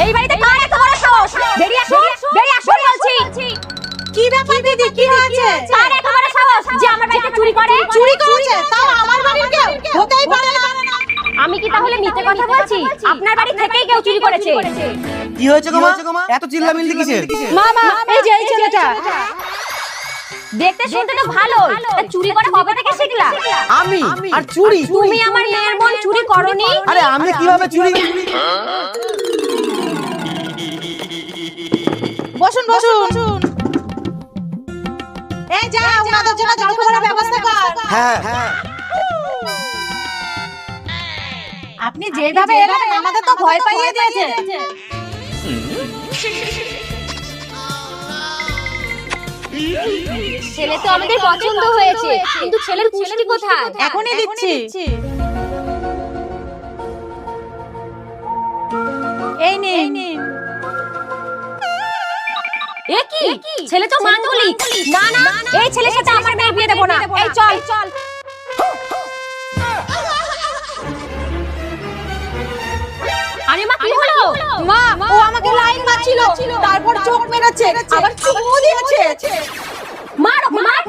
এই বাড়িতে কার এত বড় সাহস? বেরিয়ে আসো, বেরিয়ে আসো বলছি। কি ব্যাপার দিদি, কি হয়েছে? কার এত বড় সাহস যে আমার বাড়িতে চুরি করে? চুরি করেছে, তাও আমার বাড়ির কেউ? হতেই পারে না। আমি কি তাহলে মিথ্যে কথা বলছি? আপনার বাড়ি থেকেই কেউ চুরি করেছে। কি হয়েছে গো মা? এত চিল্লামিল্লি কিসের? মামা, এই যে এই ছেলেটা। দেখতে শুনতে তো ভালো, চুরি করে কবে থেকে শিখলা? আমি? আর চুরি? তুমি আমার মেয়ের বোন চুরি করনি? আরে আমি কিভাবে চুরি? বসুন বসুন। এই যা, ওনাদের জন্য জলখাবারের ব্যবস্থা কর। হ্যাঁ। আপনি যেভাবে এলেন আমাদের তো ভয় পাইয়ে দিয়েছে। ছেলে তো আমাদের পছন্দ হয়েছে, কিন্তু ছেলের পুষ্টি কোথায়? এখনই দিচ্ছি। এই নিন। এ কি? ছেলে তো মাঙ্গলিক। না না, এই ছেলের সাথে আমার মেয়ে বিয়ে দেব না। এই চল চল। আরে মা, কি হলো? মা, ও আমাকে লাইন মারছিল, তারপর চোখ মেরেছে, আবার চুমু দিয়েছে। মার ওকে, মার।